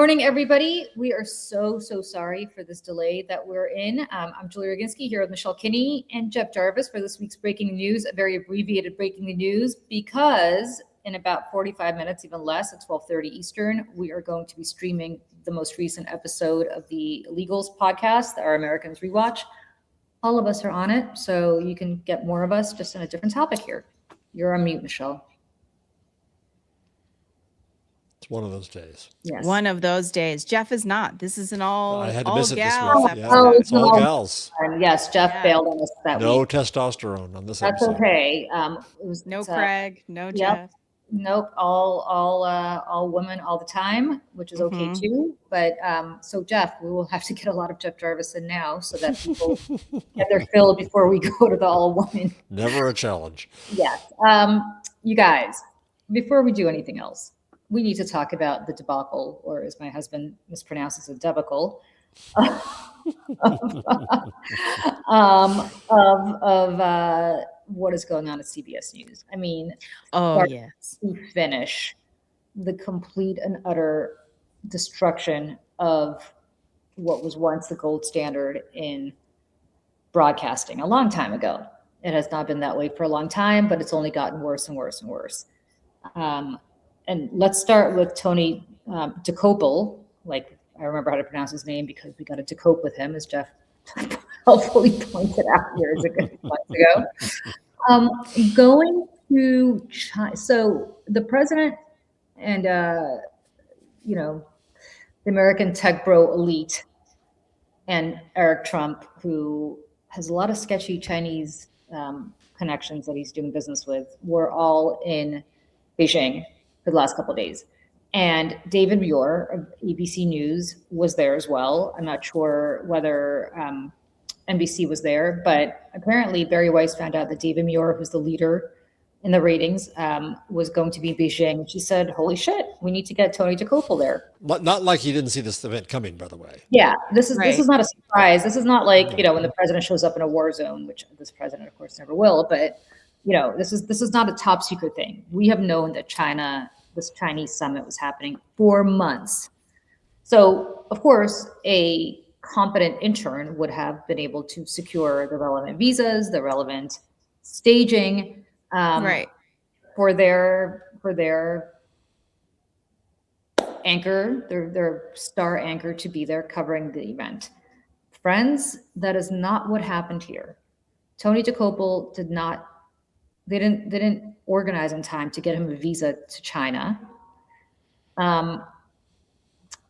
morning, everybody. We are so sorry for this delay that we're in. I'm Julie Roginsky here with Michelle Kinney and Jeff Jarvis for this week's breaking news, a very abbreviated breaking news, because in about 45 minutes, even less, at 12:30 Eastern, we are going to be streaming the most recent episode of the Illegals podcast, Our Americans Rewatch. All of us are on it, so you can get more of us just in a different topic here. You're on mute, Michelle. It's one of those days. Yes. One of those days. Jeff is not. This is an all I had to all miss it gals. this week. Yeah, it's all gals. Yes, Jeff bailed on us that no week. No testosterone on this That's episode. Okay. No Craig, no Yep. Jeff. Nope. All women all the time, which is okay too. But so Jeff, we will have to get a lot of Jeff Jarvis in now so that people get their fill before we go to the all women. Never a challenge. Yes. You guys, before we do anything else, we need to talk about the debacle, or as my husband mispronounces it, debacle, of what is going on at CBS News. I mean, yes, to finish the complete and utter destruction of what was once the gold standard in broadcasting a long time ago. It has not been that way for a long time, but it's only gotten worse and worse and worse. And let's start with Tony debacle. Like, I remember how to pronounce his name because we got a decope with him, as Jeff helpfully pointed out years ago. Going to China. So the president and, the American tech bro elite and Eric Trump, who has a lot of sketchy Chinese connections that he's doing business with, were all in Beijing for the last couple of days. And David Muir of ABC News was there as well. I'm not sure whether NBC was there, but apparently Barry Weiss found out that David Muir, who's the leader in the ratings, was going to be in Beijing. She said, holy shit, we need to get Tony debacle there. Not like he didn't see this event coming, by the way. Yeah, this is not a surprise. This is not like, when the president shows up in a war zone, which this president, of course, never will. But, this is not a top secret thing. We have known that this Chinese summit was happening for months. So, of course, a competent intern would have been able to secure the relevant visas, the relevant staging, for their anchor, their star anchor to be there covering the event. Friends, that is not what happened here. Tony debacle they didn't organize in time to get him a visa to China.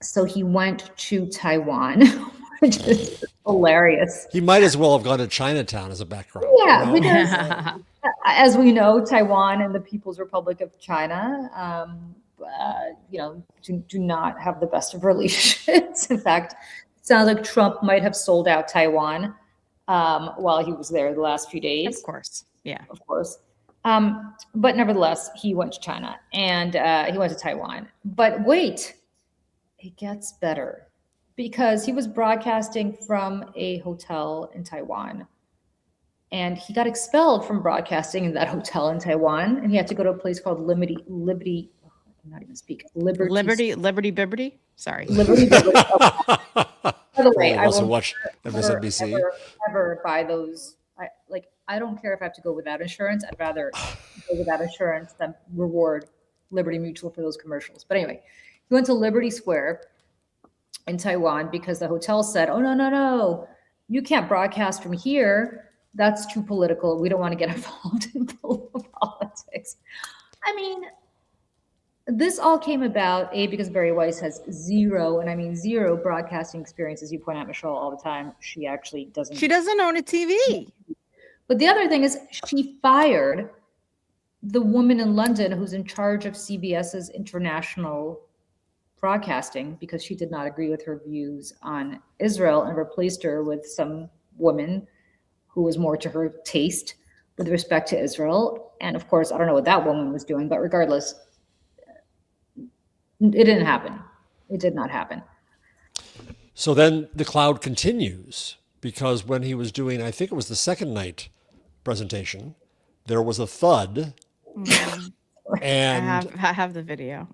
So he went to Taiwan, which is hilarious. He might as well have gone to Chinatown as a background. Yeah, because as we know, Taiwan and the People's Republic of China, do not have the best of relationships. In fact, it sounds like Trump might have sold out Taiwan while he was there the last few days. Of course. Yeah. Of course. But nevertheless, he went to China and he went to Taiwan. But wait, it gets better, because he was broadcasting from a hotel in Taiwan, and he got expelled from broadcasting in that hotel in Taiwan, and he had to go to a place called Liberty. I cannot even speak. Liberty. Sorry. Liberty. Oh. By the way, I also will watch MSNBC. Ever buy those. I don't care if I have to go without insurance. I'd rather go without insurance than reward Liberty Mutual for those commercials. But anyway, he went to Liberty Square in Taiwan because the hotel said, oh, no, you can't broadcast from here. That's too political. We don't want to get involved in politics. I mean, this all came about, because Barry Weiss has zero broadcasting experience, as you point out, Michelle, all the time. She actually doesn't. She doesn't own a TV. But the other thing is, she fired the woman in London who's in charge of CBS's international broadcasting because she did not agree with her views on Israel, and replaced her with some woman who was more to her taste with respect to Israel. And of course, I don't know what that woman was doing, but regardless, it didn't happen. It did not happen. So then the cloud continues, because when he was doing, I think it was the second night presentation, there was a thud And I have the video.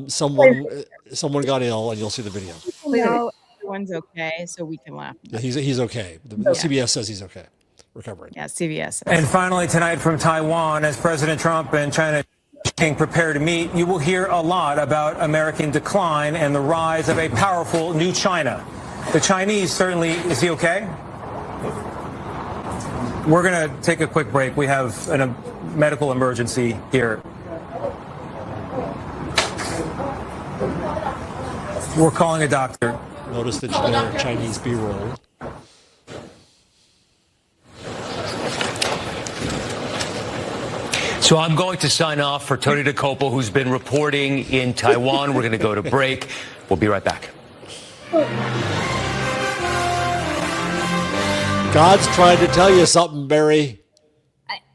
someone got ill, and you'll see the video. No, everyone's okay, so we can laugh. Yeah, he's okay. The CBS says he's okay, recovering. Yeah, CBS. And finally tonight from Taiwan, as President Trump and China prepare to meet, you will hear a lot about American decline and the rise of a powerful new China. The Chinese certainly, is he okay? We're going to take a quick break. We have a medical emergency here. We're calling a doctor. Notice the generic Chinese B-roll. So I'm going to sign off for Tony DeCopel, who's been reporting in Taiwan. We're going to go to break. We'll be right back. God's trying to tell you something, Barry.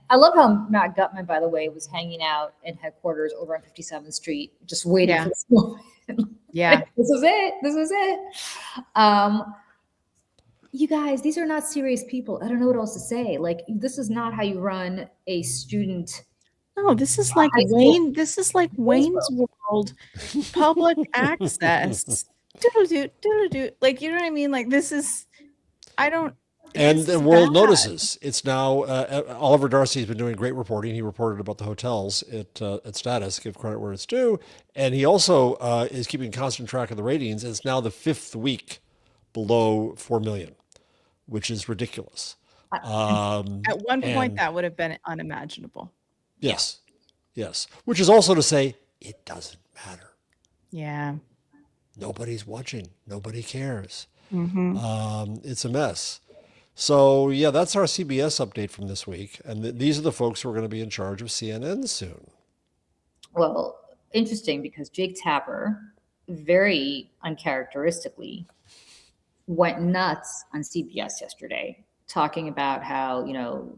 I love how Matt Gutman, by the way, was hanging out in headquarters over on 57th Street, just waiting for this moment. Yeah. This is it. This is it. You guys, these are not serious people. I don't know what else to say. Like, this is not how you run a student. No, this is like Wayne. This is like Wayne's World, public access. Doodle-doo. Like, you know what I mean? Like, this is. I don't. And the world notices. It's now Oliver Darcy's been doing great reporting. He reported about the hotels at Status, give credit where it's due, and he also is keeping constant track of the ratings. It's now the 5th week below 4 million, which is ridiculous. At one point, that would have been unimaginable. Yes, yes. Which is also to say, it doesn't matter. Yeah. Nobody's watching. Nobody cares. Mm-hmm. It's a mess. So, yeah, that's our CBS update from this week. And these are the folks who are going to be in charge of CNN soon. Well, interesting, because Jake Tapper, very uncharacteristically, went nuts on CBS yesterday, talking about how,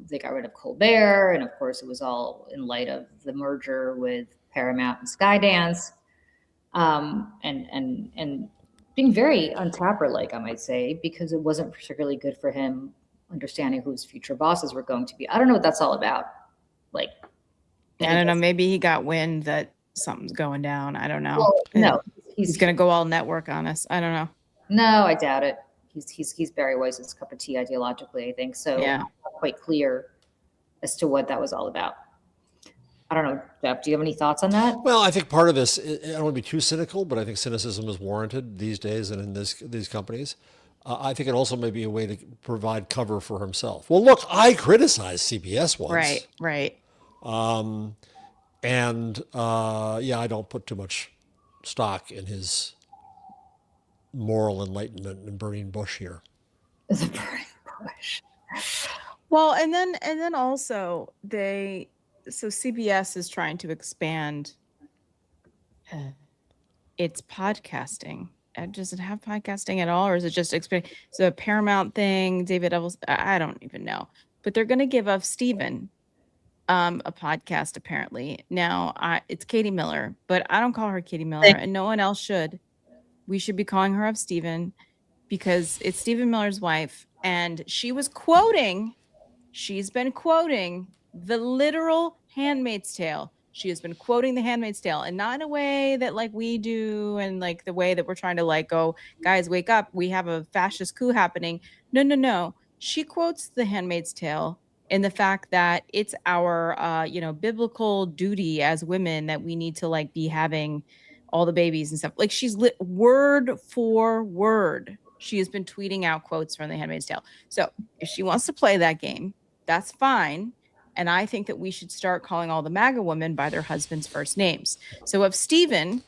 they got rid of Colbert. And of course, it was all in light of the merger with Paramount and Skydance. And being very untapper-like, I might say, because it wasn't particularly good for him understanding who his future bosses were going to be. I don't know what that's all about. Like, I don't know. Maybe he got wind that something's going down. I don't know. Well, no, he's going to go all network on us. I don't know. No, I doubt it. He's Barry Weiss's cup of tea ideologically, I think. So yeah. Not quite clear as to what that was all about. I don't know, Jeff, do you have any thoughts on that? Well, I think part of this, I don't want to be too cynical, but I think cynicism is warranted these days and in these companies. I think it also may be a way to provide cover for himself. Well, look, I criticized CBS once. Right. I don't put too much stock in his moral enlightenment and burning bush here. The burning bush. Well, and then also so CBS is trying to expand its podcasting. Does it have podcasting at all, or is it just expand? It's a Paramount thing. David Evans, I don't even know. But they're going to give ofStephen a podcast apparently. Now it's Katie Miller, but I don't call her Katie Miller, and no one else should. We should be calling her ofStephen because it's Stephen Miller's wife, and she's been quoting the literal Handmaid's Tale. She has been quoting the Handmaid's Tale, and not in a way that like we do, and like the way that we're trying to like go, guys, wake up, we have a fascist coup happening. No. She quotes the Handmaid's Tale in the fact that it's our, biblical duty as women that we need to like be having all the babies and stuff. Like she's word for word. She has been tweeting out quotes from the Handmaid's Tale. So if she wants to play that game, that's fine. And I think that we should start calling all the MAGA women by their husband's first names. So ofStephen,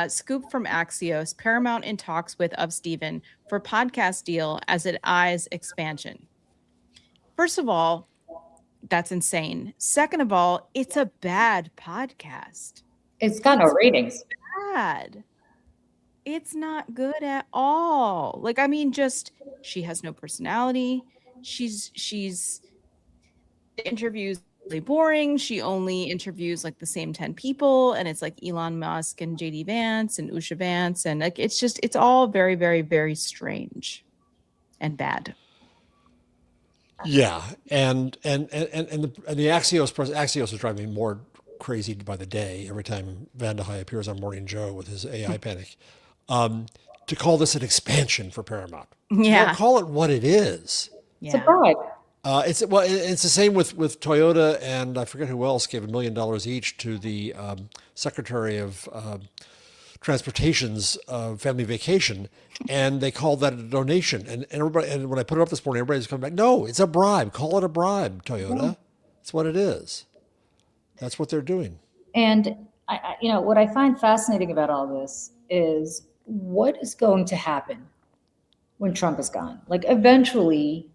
scoop from Axios, Paramount in talks with ofStephen for podcast deal as it eyes expansion. First of all, that's insane. Second of all, it's a bad podcast. It's got no ratings. Bad. It's not good at all. Like, I mean, just she has no personality. She's interviews really boring. She only interviews like the same 10 people, and it's like Elon Musk and JD Vance and Usha Vance, and like it's all very, very, very strange and bad. Yeah, and the Axios is driving me more crazy by the day every time Van de Heye appears on Morning Joe with his AI panic. To call this an expansion for Paramount, Yeah. call it what it is. It's a Yeah. bribe. It's the same with Toyota, and I forget who else gave $1 million each to the Secretary of Transportation's family vacation, and they called that a donation. And everybody, and when I put it up this morning, everybody's coming back. No, it's a bribe. Call it a bribe, Toyota. That's what it is. That's what they're doing. And what I find fascinating about all this is what is going to happen when Trump is gone. Like eventually,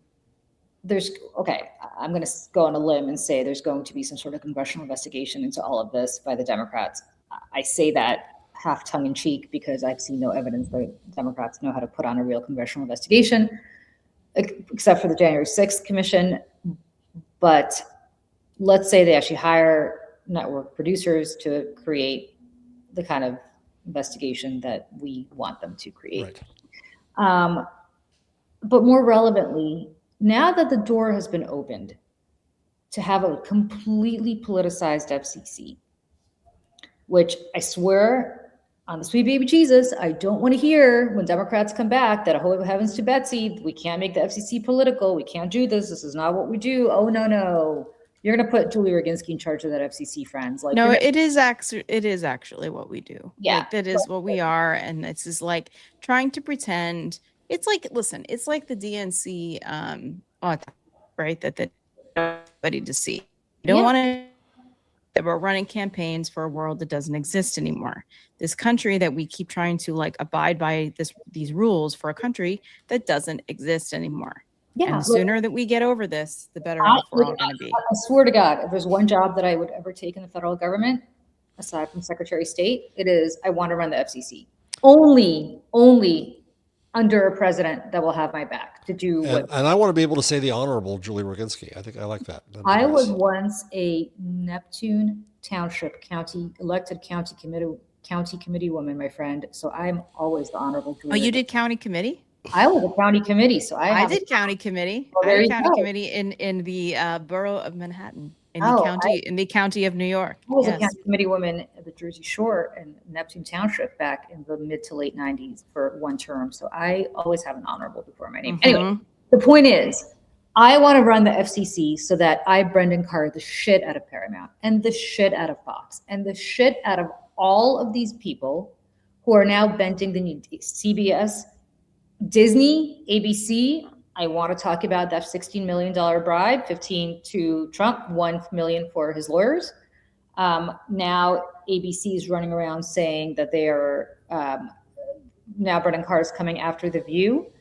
I'm going to go on a limb and say there's going to be some sort of congressional investigation into all of this by the Democrats. I say that half tongue in cheek because I've seen no evidence that Democrats know how to put on a real congressional investigation, except for the January 6th commission. But let's say they actually hire network producers to create the kind of investigation that we want them to create. Right. But more relevantly, now that the door has been opened to have a completely politicized FCC, which I swear on the sweet baby Jesus, I don't want to hear when Democrats come back that, oh heavens to Betsy, we can't make the FCC political. We can't do this. This is not what we do. Oh, no. You're going to put Julie Roginsky in charge of that FCC, friends. Like, no, it is actually what we do. Yeah. Like, that is what we are. And this is like trying to pretend. It's like, listen, it's like the DNC, right? That nobody to see. You don't want to, that we're running campaigns for a world that doesn't exist anymore. This country that we keep trying to like abide by these rules for a country that doesn't exist anymore. Yeah, and the sooner that we get over this, the better off we're all going to be. I swear to God, if there's one job that I would ever take in the federal government, aside from Secretary of State, it is I want to run the FCC. Only under a president that will have my back to do what. And I want to be able to say the Honorable Julie Roginsky. I think I like that. I was once a Neptune Township elected county committee woman, my friend. So I'm always the Honorable Julie. Oh, you did county committee? I was a county committee, so I did county committee. Well, I did county committee in the borough of Manhattan, in the county of New York. I was a county committee woman at the Jersey Shore and Neptune Township back in the mid to late 90s for one term. So I always have an honorable before my name. Mm-hmm. Anyway, the point is, I want to run the FCC so that I Brendan Carr the shit out of Paramount and the shit out of Fox and the shit out of all of these people who are now bending the knee. CBS, Disney, ABC. I want to talk about that $16 million bribe, 15 to Trump, 1 million for his lawyers. Now ABC is running around saying that they are now Brendan Carr is coming after The View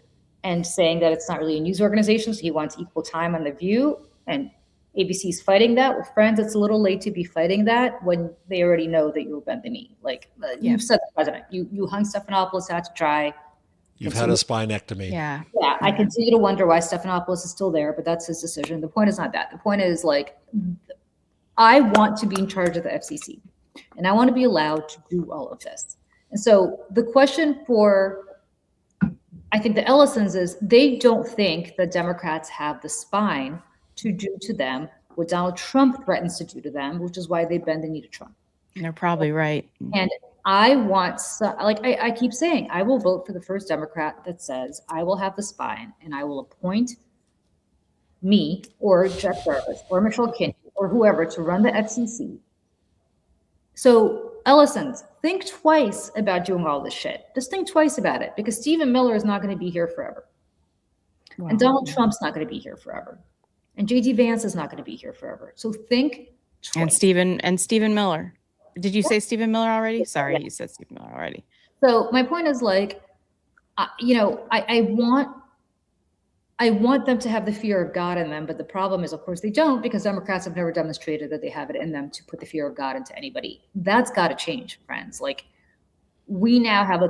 and saying that it's not really a news organization, so he wants equal time on The View. And ABC is fighting that. Well, friends, it's a little late to be fighting that when they already know that you'll bend the knee. Like you've said, the president, you hung Stephanopoulos out to dry. You've had a spinectomy. Yeah. I continue to wonder why Stephanopoulos is still there, but that's his decision. The point is not that. The point is, like, I want to be in charge of the FCC, and I want to be allowed to do all of this. And so the question for, I think, the Ellisons is they don't think that Democrats have the spine to do to them what Donald Trump threatens to do to them, which is why they bend the knee to Trump. They're probably right. And I want, I keep saying, I will vote for the first Democrat that says I will have the spine and I will appoint me or Jeff Jarvis or Michelle Kinney or whoever to run the FCC. So Ellisons, think twice about doing all this shit. Just think twice about it, because Stephen Miller is not going to be here forever. Wow. And Donald Trump's not going to be here forever. And J.D. Vance is not going to be here forever. So think twice. And Stephen Miller. Did you say Stephen Miller already? Sorry, you said Stephen Miller already. So my point is, like, I want them to have the fear of God in them, but the problem is, of course, they don't, because Democrats have never demonstrated that they have it in them to put the fear of God into anybody. That's got to change, friends. Like, we now have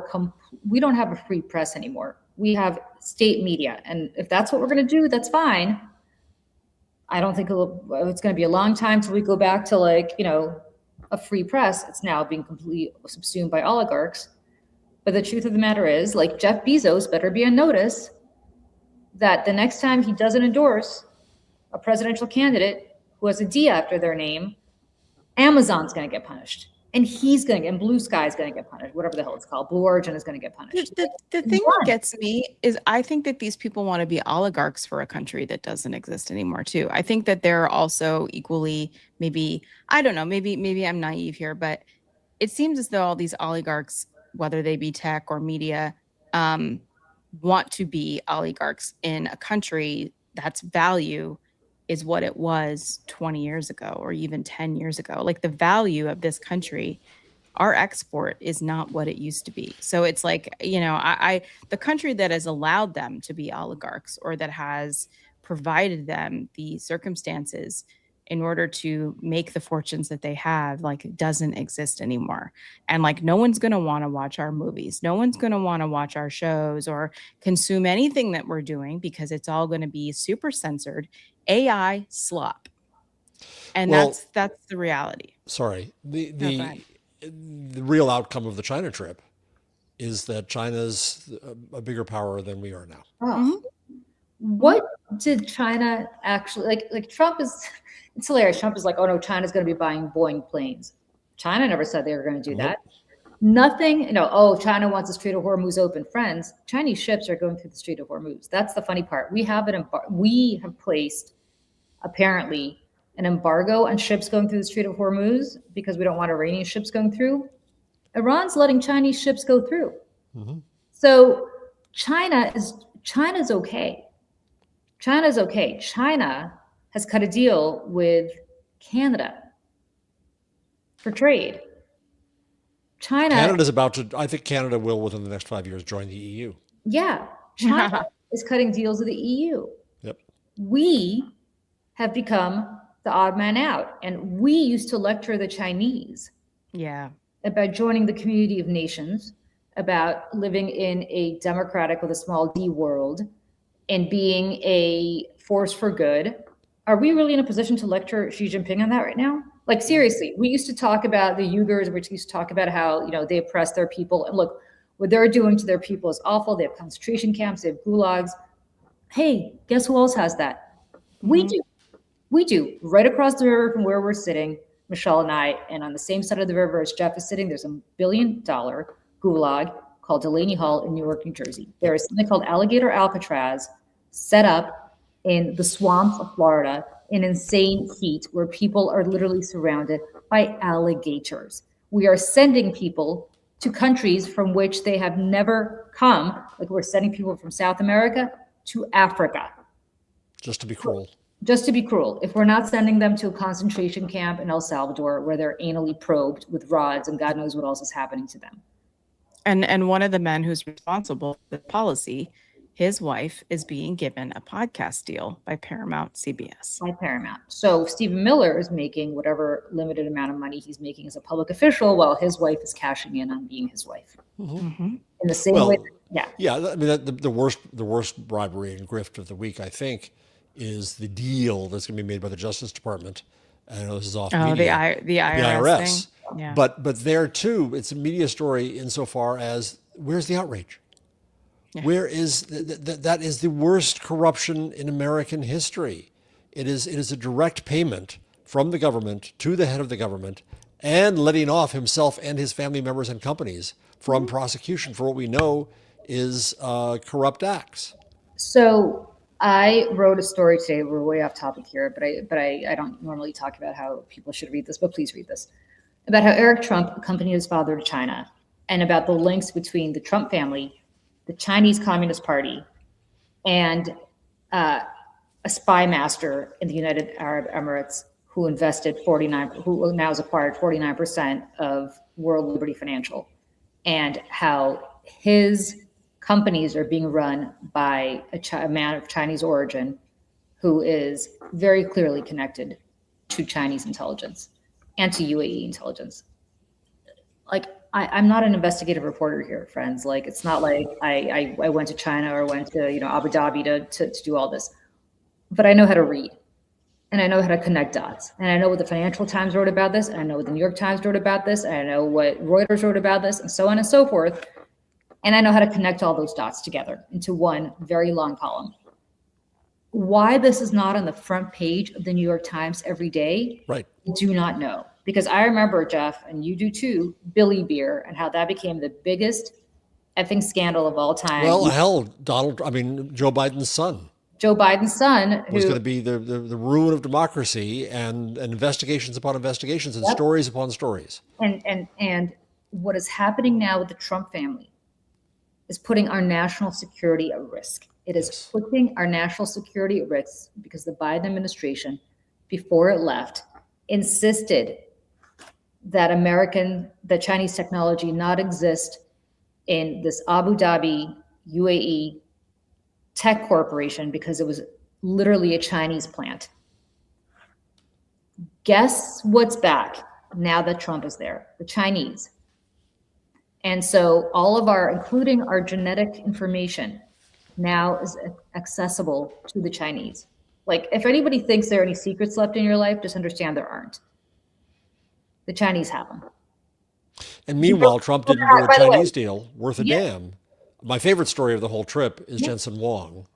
we don't have a free press anymore. We have state media, and if that's what we're going to do, that's fine. I don't think it's going to be a long time till we go back to, like, a free press. It's now being completely subsumed by oligarchs. But the truth of the matter is, like, Jeff Bezos better be on notice that the next time he doesn't endorse a presidential candidate who has a D after their name, Amazon's going to get punished. And and Blue Sky is going to get punished, whatever the hell it's called. Blue Origin is going to get punished. The thing that gets me is I think that these people want to be oligarchs for a country that doesn't exist anymore too. I think that they're also equally, maybe, I don't know, maybe I'm naive here, but it seems as though all these oligarchs, whether they be tech or media, want to be oligarchs in a country that's value is what it was 20 years ago or even 10 years ago. Like the value of this country, our export is not what it used to be. So it's like, the country that has allowed them to be oligarchs or that has provided them the circumstances in order to make the fortunes that they have, like, doesn't exist anymore. And like, no one's going to want to watch our movies. No one's going to want to watch our shows or consume anything that we're doing because it's all going to be super censored AI slop. And that's the reality. Sorry. The real outcome of the China trip is that China's a bigger power than we are now. Oh. What did China actually like Trump is, it's hilarious. Trump is like, oh no, China's going to be buying Boeing planes. China never said they were going to do that. Nothing, China wants the Strait of Hormuz open. Friends, Chinese ships are going through the Strait of Hormuz. That's the funny part. We have placed apparently an embargo on ships going through the Strait of Hormuz because we don't want Iranian ships going through. Iran's letting Chinese ships go through. Mm-hmm. So China's okay. China's okay. China has cut a deal with Canada for trade. Canada's about to, I think Canada will within the next 5 years join the EU. Yeah. China is cutting deals with the EU. Yep. We have become the odd man out. And we used to lecture the Chinese about joining the community of nations, about living in a democratic with a small d world and being a force for good. Are we really in a position to lecture Xi Jinping on that right now? Like, seriously, we used to talk about the Uyghurs, we used to talk about how, they oppress their people. And look, what they're doing to their people is awful. They have concentration camps, they have gulags. Hey, guess who else has that? We do. We do. Right across the river from where we're sitting, Michelle and I, and on the same side of the river as Jeff is sitting, there's $1 billion gulag called Delaney Hall in Newark, New Jersey. There is something called Alligator Alcatraz set up in the swamps of Florida in insane heat where people are literally surrounded by alligators. We are sending people to countries from which they have never come. Like, we're sending people from South America to Africa. Just to be cruel. Just to be cruel. If we're not sending them to a concentration camp in El Salvador where they're anally probed with rods and God knows what else is happening to them. And one of the men who's responsible for the policy, his wife is being given a podcast deal by Paramount, CBS. By Paramount. So Stephen Miller is making whatever limited amount of money he's making as a public official while his wife is cashing in on being his wife. Mm-hmm. In the same way. Yeah. I mean, the worst bribery and grift of the week, I think, is the deal that's going to be made by the Justice Department. I know this is off media. The IRS thing. Yeah. But there too, it's a media story insofar as where's the outrage? Yeah. Where is that is the worst corruption in American history. It is a direct payment from the government to the head of the government and letting off himself and his family members and companies from prosecution for what we know is corrupt acts. So I wrote a story today. We're way off topic here, but I don't normally talk about how people should read this, but please read this. About how Eric Trump accompanied his father to China and about the links between the Trump family, the Chinese Communist Party, and a spy master in the United Arab Emirates who now has acquired 49% of World Liberty Financial, and how his companies are being run by a man of Chinese origin who is very clearly connected to Chinese intelligence and to UAE intelligence. Like, I'm not an investigative reporter here, friends. Like, it's not like I went to China or went to Abu Dhabi to do all this, but I know how to read, and I know how to connect dots, and I know what the Financial Times wrote about this, and I know what the New York Times wrote about this, and I know what Reuters wrote about this, and so on and so forth, and I know how to connect all those dots together into one very long column. Why this is not on the front page of the New York Times every day, Right. I do not know. Because I remember, Jeff, and you do too, Billy Beer, and how that became the biggest effing scandal of all time. Well, hell, Joe Biden's son Joe Biden's son, was who going to be the ruin of democracy, and investigations upon investigations and stories upon stories. and what is happening now with the Trump family is putting our national security at risk. It is putting our national security at risk because the Biden administration, before it left, insisted that Chinese technology not exist in this Abu Dhabi, UAE tech corporation because it was literally a Chinese plant. Guess what's back now that Trump is there? The Chinese. And so all of including our genetic information, now is accessible to the Chinese. Like, if anybody thinks there are any secrets left in your life, just understand there aren't. The Chinese have them. And meanwhile, Trump didn't do a Chinese deal worth a damn. My favorite story of the whole trip is Jensen Huang,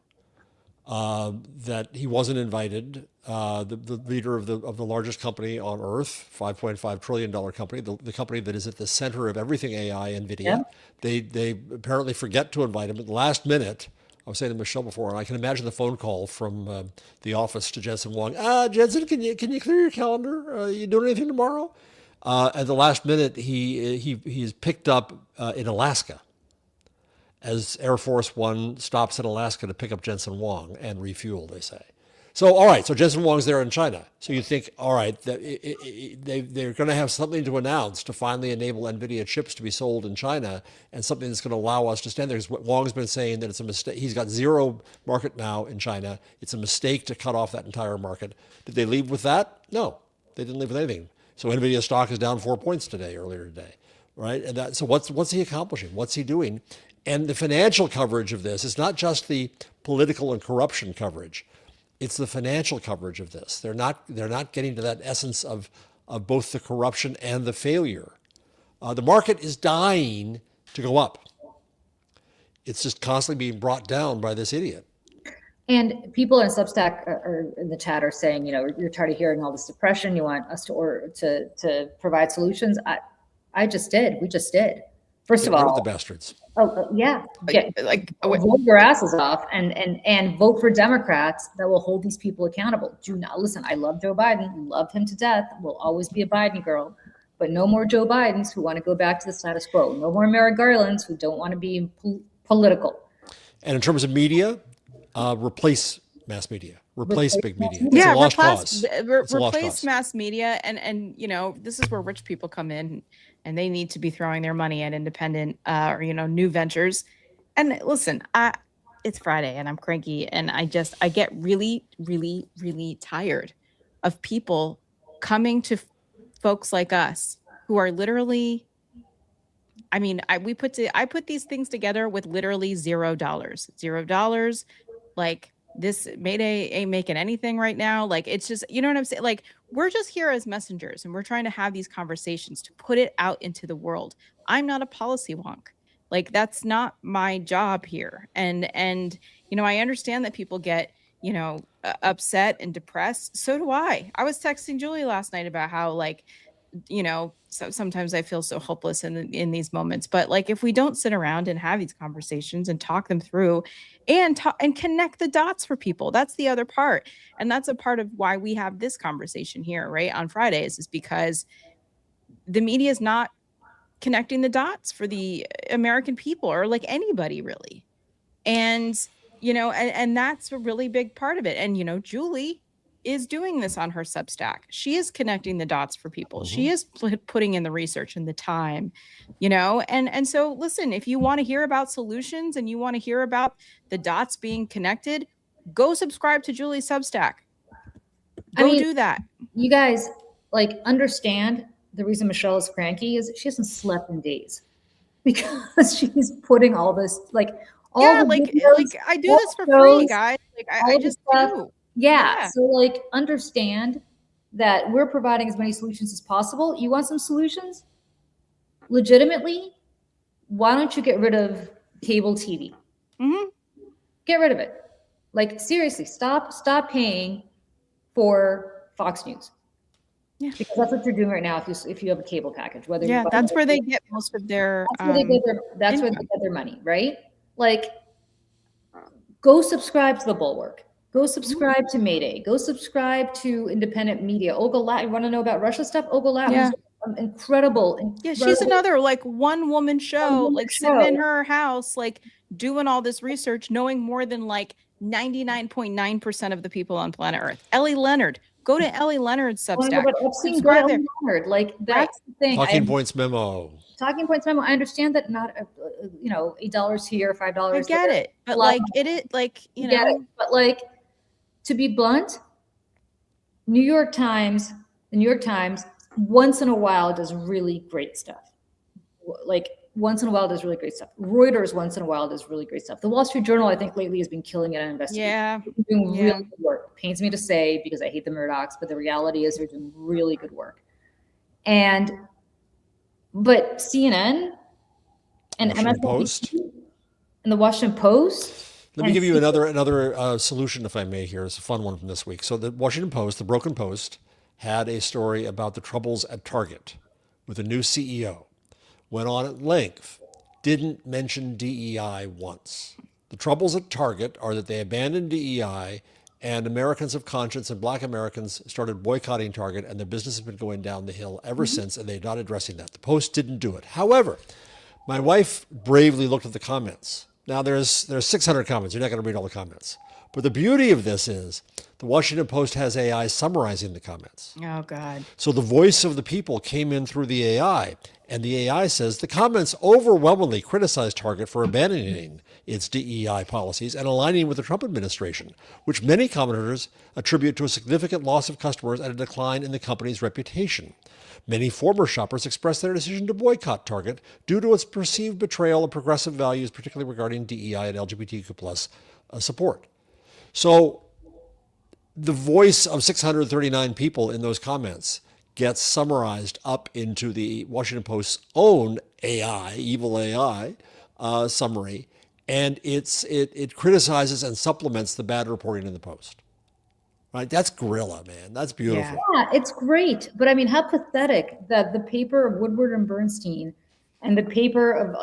that he wasn't invited. The leader of the largest company on earth, $5.5 trillion company, the company that is at the center of everything AI, NVIDIA. They apparently forget to invite him at the last minute. I was saying to Michelle before, and I can imagine the phone call from the office to Jensen Huang. Jensen, can you clear your calendar? Are you doing anything tomorrow? At the last minute, he is picked up in Alaska as Air Force One stops in Alaska to pick up Jensen Huang and refuel, they say. So, all right, so Jensen Huang's there in China. So you think, all right, they're going to have something to announce to finally enable NVIDIA chips to be sold in China, and something that's going to allow us to stand there. Because Huang's been saying that it's a mistake. He's got zero market now in China. It's a mistake to cut off that entire market. Did they leave with that? No, they didn't leave with anything. So NVIDIA stock is down 4 points earlier today, right? And so what's he accomplishing? What's he doing? And the financial coverage of this is not just the political and corruption coverage. It's the financial coverage of this. They're not getting to that essence of both the corruption and the failure. The market is dying to go up. It's just constantly being brought down by this idiot. And people in Substack or in the chat are saying, you're tired of hearing all this depression. You want us to provide solutions. I just did. We just did. First of all, the bastards. Oh yeah, vote your asses off and vote for Democrats that will hold these people accountable. Do not listen. I love Joe Biden. Love him to death. Will always be a Biden girl. But no more Joe Bidens who want to go back to the status quo. No more Merrick Garlands who don't want to be political. And in terms of media, replace mass media. Replace big media. It's a lost cause. Replace mass media, and this is where rich people come in, and they need to be throwing their money at independent or new ventures. And listen, it's Friday and I'm cranky, and I get really, really, really tired of people coming to folks like us who are literally. I mean, I put these things together with literally $0. Like, this Mayday ain't making anything right now. Like, it's just, you know what I'm saying? Like, we're just here as messengers, and we're trying to have these conversations to put it out into the world. I'm not a policy wonk. Like, that's not my job here. And I understand that people get, upset and depressed. So do I. I was texting Julie last night about how, like, so sometimes I feel so hopeless in these moments. But like, if we don't sit around and have these conversations and talk them through and connect the dots for people, that's the other part. And that's a part of why we have this conversation here, right, on Fridays, is because the media is not connecting the dots for the American people, or like anybody really. And, and that's a really big part of it. And, Julie is doing this on her Substack. She is connecting the dots for people. Mm-hmm. She is putting in the research and the time, and so listen, if you want to hear about solutions and you want to hear about the dots being connected, go subscribe to Julie's Substack. Do that. You guys understand the reason Michelle is cranky is she hasn't slept in days because she's putting all this videos, I do this for free, guys. I just do. Yeah. So understand that we're providing as many solutions as possible. You want some solutions? Legitimately, why don't you get rid of cable TV? Mm-hmm. Get rid of it. Like seriously, stop paying for Fox News. Yeah. Because that's what you're doing right now if you have a cable package. That's where they get most of their that's where they get their money, right? Like, go subscribe to the Bulwark. Go subscribe to Mayday. Go subscribe to independent media. Olga Lat, you want to know about Russia stuff? Olga Lat, Yeah. incredible. Yeah, she's another like one woman show, like sitting in her house, like doing all this research, knowing more than like 99.9% of the people on planet Earth. Ellie Leonard. Go to Ellie Leonard's Substack. Subscribe there. Leonard. Like, that's the thing. Talking Points memo. Talking Points memo. I understand that not, $8 here, $5. I get it, but like it is like but like, to be blunt, the New York Times once in a while does really great stuff. Like, once in a while does really great stuff. Reuters once in a while does really great stuff. The Wall Street Journal, I think, lately has been killing it on investigation. Yeah, doing really good work. Pains me to say because I hate the Murdochs, but the reality is they're doing really good work. But CNN and MSNBC and the Washington Post. Let me give you another solution, if I may. Here is a fun one from this week. So the Washington Post, the Broken Post, had a story about the troubles at Target with a new CEO. Went on at length, didn't mention DEI once. The troubles at Target are that they abandoned DEI, and Americans of conscience and Black Americans started boycotting Target, and their business has been going down the hill ever since, and they're not addressing that. The Post didn't do it. However, my wife bravely looked at the comments. Now, there's 600 comments. You're not going to read all the comments. But the beauty of this is the Washington Post has AI summarizing the comments. Oh, God. So the voice of the people came in through the AI, and the AI says the comments overwhelmingly criticize Target for abandoning its DEI policies and aligning with the Trump administration, which many commenters attribute to a significant loss of customers and a decline in the company's reputation. Many former shoppers expressed their decision to boycott Target due to its perceived betrayal of progressive values, particularly regarding DEI and LGBTQ+ support. So the voice of 639 people in those comments gets summarized up into the Washington Post's own AI, evil AI summary, and it criticizes and supplements the bad reporting in the Post. Right? That's guerrilla, man. That's beautiful. Yeah, it's great. But I mean, how pathetic that the paper of Woodward and Bernstein and the paper of,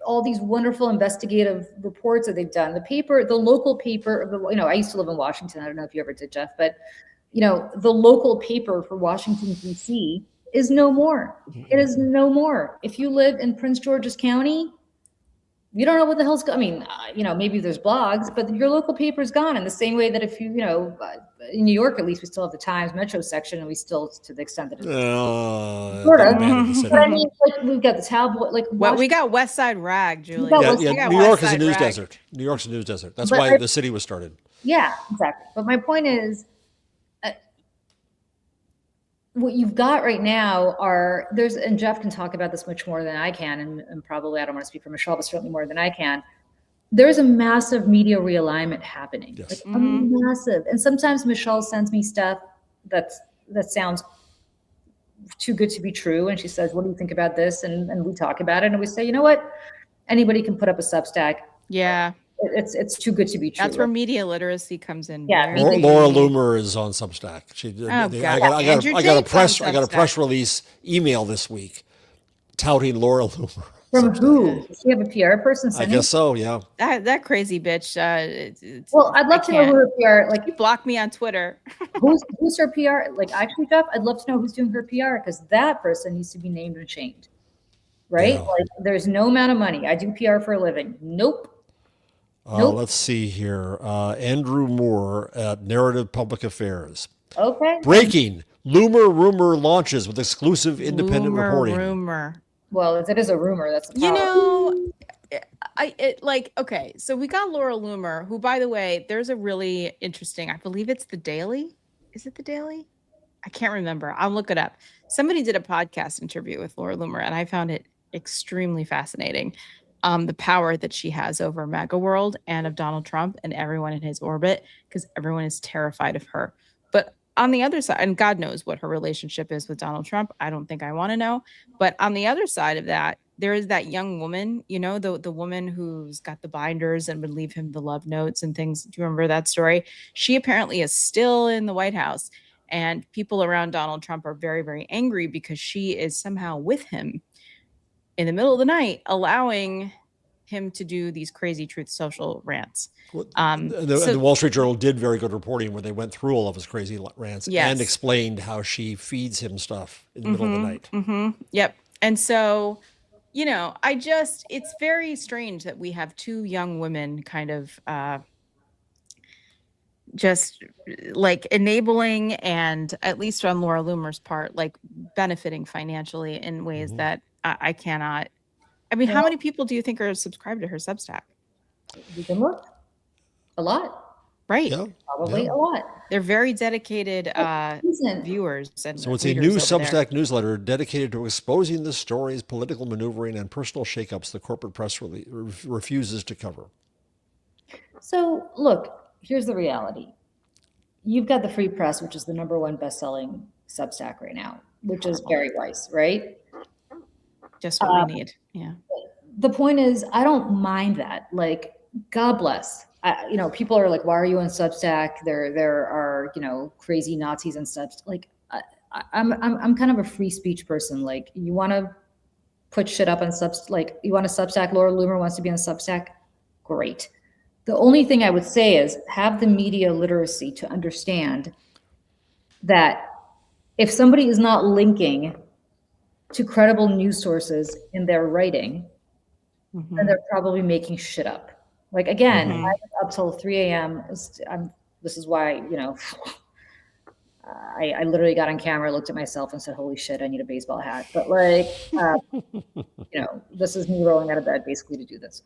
all these wonderful investigative reports that they've done, the local paper of I used to live in Washington. I don't know if you ever did, Jeff, but the local paper for Washington, D.C. is no more. It is no more. If you live in Prince George's County, you don't know what the hell's going. Maybe there's blogs, but your local paper is gone. In the same way that if you, in New York, at least we still have the Times Metro section, and we still, to the extent that it's sort of. But I mean, like, we've got the tabloid, like. We got West Side Rag, Julie. Yeah. New York is a news desert. New York's a news desert. That's why the city was started. Yeah, exactly. But my point is, what you've got right now and Jeff can talk about this much more than I can, and probably I don't want to speak for Michelle, but certainly more than I can. There's a massive media realignment happening. Yes. Like, massive. And sometimes Michelle sends me stuff that sounds too good to be true. And she says, what do you think about this? And we talk about it, and we say, you know what? Anybody can put up a Substack. Yeah. It's too good to be true. That's where media literacy comes in. Yeah, Laura Loomer is on Substack. I got a press release email this week touting Laura Loomer. From who? Does she have a PR person? I guess so. Yeah. That crazy bitch. Well, I'd love to know who her PR. Like, you block me on Twitter. who's her PR? Like, actually, Jeff, I'd love to know who's doing her PR, because that person needs to be named and shamed. Right? Yeah. Like, there's no amount of money. I do PR for a living. Nope. Let's see here. Andrew Moore at Narrative Public Affairs. Okay. Breaking. Loomer rumor launches with exclusive independent reporting. Rumor. Well, if it is a rumor, that's okay. So we got Laura Loomer, who, by the way, there's a really interesting, I believe it's The Daily. Is it The Daily? I can't remember. I'll look it up. Somebody did a podcast interview with Laura Loomer, and I found it extremely fascinating. The power that she has over MAGA world and of Donald Trump and everyone in his orbit, because everyone is terrified of her. But on the other side, and God knows what her relationship is with Donald Trump. I don't think I want to know. But on the other side of that, there is that young woman, you know, the woman who's got the binders and would leave him the love notes and things. Do you remember that story? She apparently is still in the White House, and people around Donald Trump are very, very angry because she is somehow with him in the middle of the night, allowing him to do these crazy Truth Social rants. The Wall Street Journal did very good reporting where they went through all of his crazy rants and explained how she feeds him stuff in the middle of the night. Yep. And so, you know, it's very strange that we have two young women kind of just like enabling, and at least on Laura Loomer's part, like benefiting financially in ways that I cannot. I mean, how many people do you think are subscribed to her Substack? You can look. A lot. Right. Yeah. Probably a lot. They're very dedicated viewers. And so it's a new Substack newsletter dedicated to exposing the stories, political maneuvering, and personal shakeups the corporate press refuses to cover. So look, here's the reality. You've got the Free Press, which is the #1 best-selling Substack right now, which is Barry Weiss, right? Just what we need. Yeah. The point is, I don't mind that. Like, God bless. You know, people are like, why are you on Substack? There are, you know, crazy Nazis and stuff. Like, I'm kind of a free speech person. Like, you want to put shit up on Substack, like you want a Substack, Laura Loomer wants to be on Substack, great. The only thing I would say is have the media literacy to understand that if somebody is not linking to credible news sources in their writing, then they're probably making shit up. Like, again, I was up till 3 a.m. This is why, you know, I literally got on camera, looked at myself and said, holy shit, I need a baseball hat. But like, you know, this is me rolling out of bed basically to do this.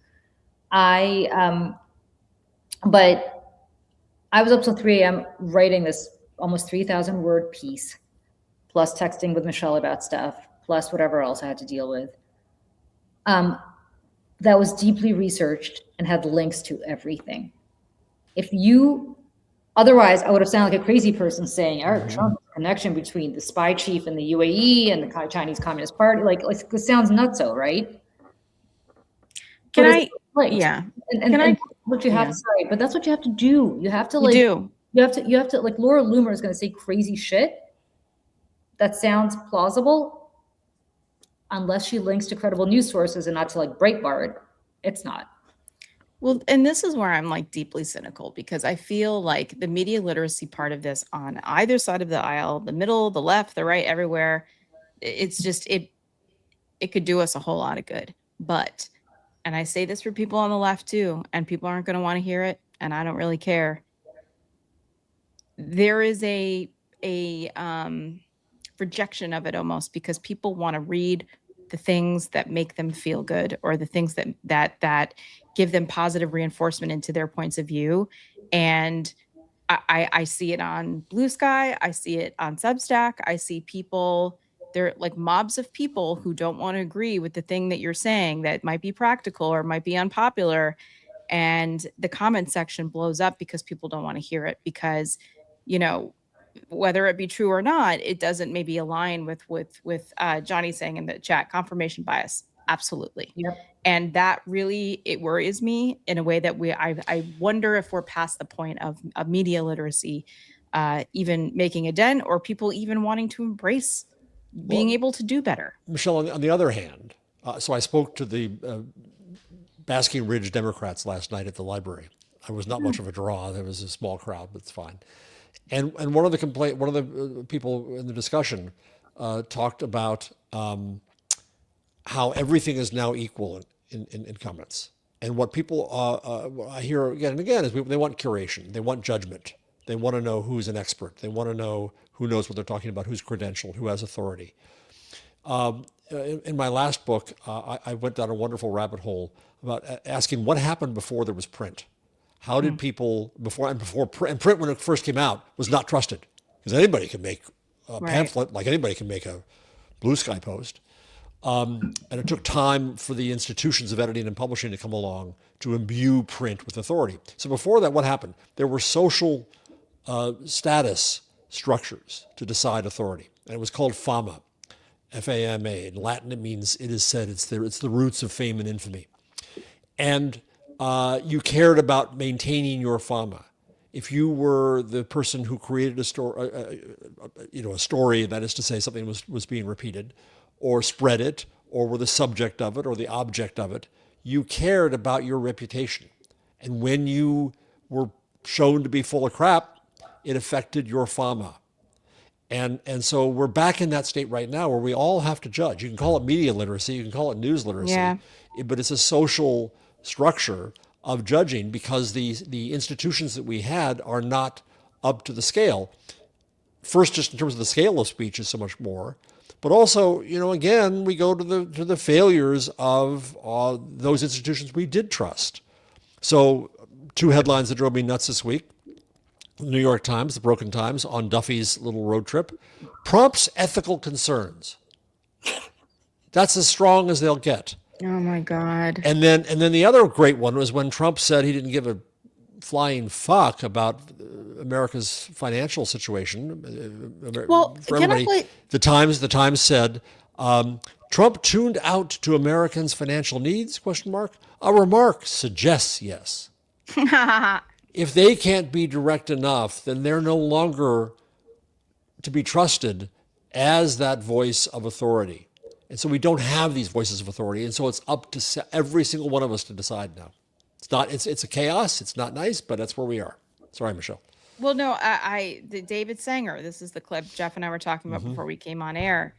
But I was up till 3 a.m. writing this almost 3,000 word piece, plus texting with Michelle about stuff, plus whatever else I had to deal with. That was deeply researched and had links to everything. Otherwise, I would have sounded like a crazy person saying, Trump's connection between the spy chief in the UAE and the Chinese Communist Party. Like this sounds nutso, right? And what you have to say, but that's what you have to do. You have to you have to like, Laura Loomer is going to say crazy shit that sounds plausible. Unless she links to credible news sources and not to like Breitbart, it's not. Well, and this is where I'm like deeply cynical, because I feel like the media literacy part of this on either side of the aisle, the middle, the left, the right, everywhere, it's just, it could do us a whole lot of good. But, and I say this for people on the left too, and people aren't going to want to hear it, and I don't really care. There is a rejection of it almost, because people want to read the things that make them feel good, or the things that give them positive reinforcement into their points of view. And I see it on Blue Sky. I see it on Substack. I see people, they're like mobs of people who don't want to agree with the thing that you're saying that might be practical or might be unpopular. And the comment section blows up because people don't want to hear it, because, you know, whether it be true or not, it doesn't maybe align with Johnny saying in the chat, confirmation bias. Absolutely. Yep. And that really, it worries me in a way that I wonder if we're past the point of media literacy, even making a dent, or people even wanting to embrace being able to do better. Michelle, on the other hand, so I spoke to the Basking Ridge Democrats last night at the library. I was not much of a draw. There was a small crowd, but it's fine. And one of the people in the discussion talked about how everything is now equal in comments. And what people I hear again and again is they want curation, they want judgment, they want to know who's an expert, they want to know who knows what they're talking about, who's credentialed, who has authority. In my last book, I went down a wonderful rabbit hole about asking what happened before there was print. How did people and print when it first came out was not trusted, because anybody can make a pamphlet, like anybody can make a Blue Sky post. And it took time for the institutions of editing and publishing to come along to imbue print with authority. So before that, what happened? There were social status structures to decide authority, and it was called fama. F-A-M-A. In Latin, it means, it is said, it's the roots of fame and infamy. And you cared about maintaining your fama. If you were the person who created a story, a story, that is to say something was being repeated, or spread it, or were the subject of it, or the object of it, you cared about your reputation. And when you were shown to be full of crap, it affected your fama. And so we're back in that state right now where we all have to judge. You can call it media literacy, you can call it news literacy, but it's a social structure of judging because the institutions that we had are not up to the scale. First, just in terms of the scale of speech is so much more, but also, again, we go to the failures of those institutions we did trust. So 2 headlines that drove me nuts this week. The New York Times, the Broken Times, on Duffy's little road trip, prompts ethical concerns. That's as strong as they'll get. Oh my God. And then the other great one was when Trump said he didn't give a flying fuck about America's financial situation. Well, for everybody, the Times said Trump tuned out to Americans' financial needs? ? A remark suggests yes. If they can't be direct enough, then they're no longer to be trusted as that voice of authority. And so we don't have these voices of authority. And so it's up to every single one of us to decide now. It's a chaos. It's not nice, but that's where we are. Sorry, Michelle. Well, no, David Sanger, this is the clip Jeff and I were talking about before we came on air.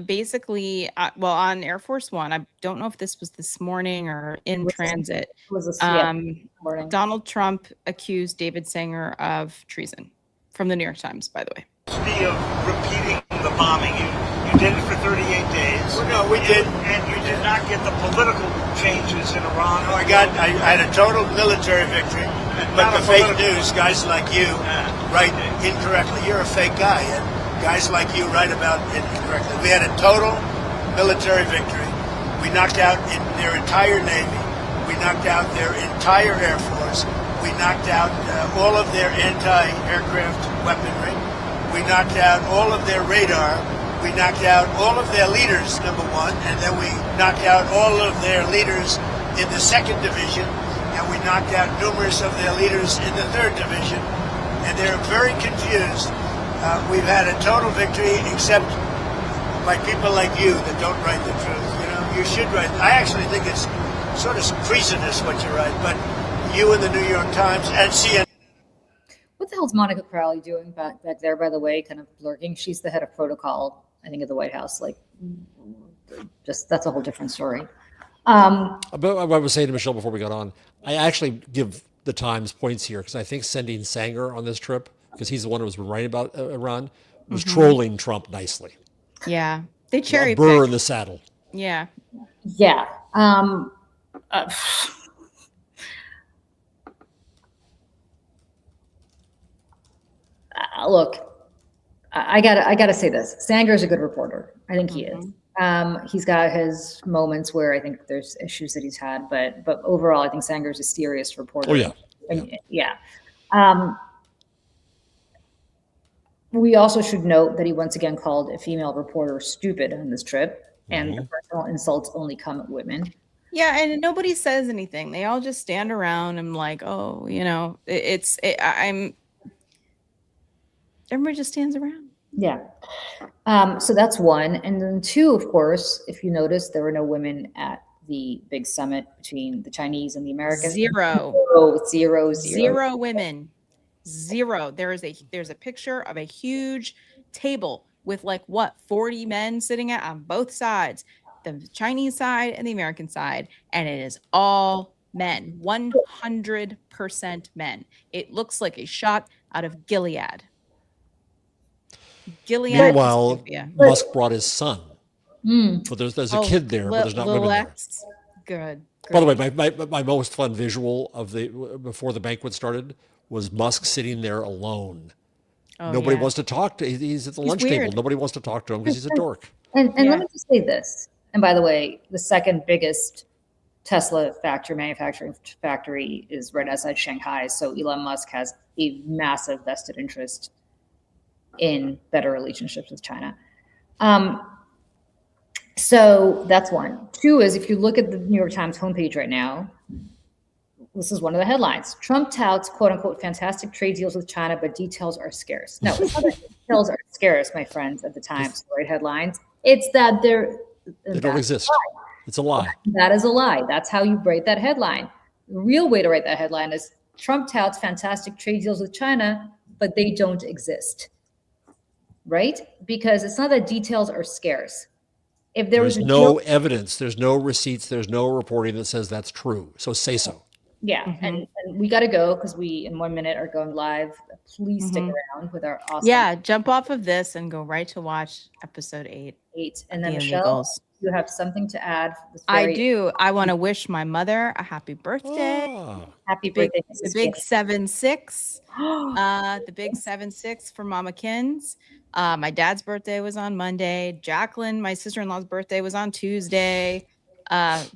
Basically, on Air Force One, I don't know if this was this morning or in transit. Morning. Donald Trump accused David Sanger of treason from the New York Times, by the way. Of repeating the bombing, you did it for 38 days. Well, no, we did, and you did not get the political changes in Iran. No, I had a total military victory, but the fake news, guys like you write incorrectly. You're a fake guy, and guys like you write about it incorrectly. We had a total military victory. We knocked out their entire Navy. We knocked out their entire Air Force. We knocked out all of their anti-aircraft weaponry. We knocked out all of their radar. We knocked out all of their leaders, number one, and then we knocked out all of their leaders in the 2nd Division, and we knocked out numerous of their leaders in the 3rd Division, and they're very confused. We've had a total victory, except by people like you that don't write the truth. You should write. I actually think it's sort of treasonous what you write, but you in the New York Times and CNN. What the hell's Monica Crowley doing back there, by the way, kind of lurking? She's the head of protocol, I think, at the White House. That's a whole different story. But I was saying to Michelle before we got on, I actually give the Times points here because I think sending Sanger on this trip, because he's the one who was writing about Iran, was trolling Trump nicely. Yeah. They cherry burr picked. in the saddle. Yeah. Yeah. Look, I gotta say this. Sanger's a good reporter. I think he is. He's got his moments where I think there's issues that he's had, but overall, I think Sanger's a serious reporter. Oh yeah. Yeah. We also should note that he once again called a female reporter stupid on this trip, and the personal insults only come at women. Yeah, and nobody says anything. They all just stand around and everybody just stands around. Yeah. So that's one. And then two, of course, if you notice, there were no women at the big summit between the Chinese and the Americans. Zero women. Zero. There's a picture of a huge table with 40 men sitting on both sides, the Chinese side and the American side, and it is all men, 100% men. It looks like a shot out of Gilead. Meanwhile, Musk brought his son. So there's a kid there, but there's not women there. Good. By the way, my most fun visual before the banquet started was Musk sitting there alone. Nobody wants to talk to. He's at the lunch table. Nobody wants to talk to him because he's a dork. And let me just say this. And by the way, the second biggest Tesla manufacturing factory is right outside Shanghai. So Elon Musk has a massive vested interest in better relationships with China. So that's one. Two is, if you look at the New York Times homepage right now, this is one of the headlines. Trump touts, quote unquote, fantastic trade deals with China, but details are scarce. No, it's not that details are scarce, my friends, at the Times, right headlines. It's that They don't exist. It's a lie. That is a lie. That's how you write that headline. The real way to write that headline is Trump touts fantastic trade deals with China, but they don't exist. Right? Because it's not that details are scarce. If There's no evidence, there's no receipts, there's no reporting that says that's true. So say so. Yeah, and we got to go because we in 1 minute are going live. Please stick around with our awesome. Yeah, jump off of this and go right to watch episode 8. And then Michelle, you have something to add. I do. I want to wish my mother a happy birthday. Oh. Happy birthday, the big 7-6. The big 7-6 for Mama Kins. My dad's birthday was on Monday. Jacqueline, my sister-in-law's birthday, was on Tuesday.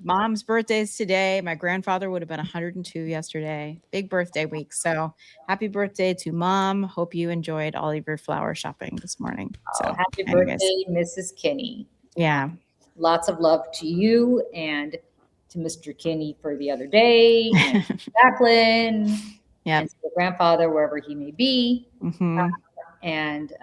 Mom's birthday's today. My grandfather would have been 102 yesterday. Big birthday week. So happy birthday to Mom. Hope you enjoyed all of your flower shopping this morning. So happy birthday, Mrs. Kinney. Yeah. Lots of love to you and to Mr. Kinney for the other day, and Jacqueline, and to the grandfather, wherever he may be. And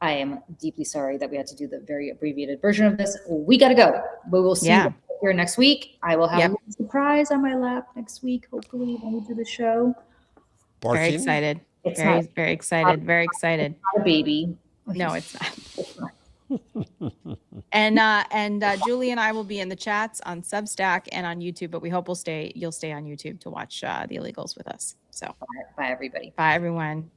I am deeply sorry that we had to do the very abbreviated version of this. We got to go. We will see you here next week. I will have a surprise on my lap next week, hopefully, when we do the show. Barking? Very excited. Very excited. Very excited. It's not a baby. No, it's not. And Julie and I will be in the chats on Substack and on YouTube, but we hope you'll stay on YouTube to watch the illegals with us. So bye everybody. Bye everyone.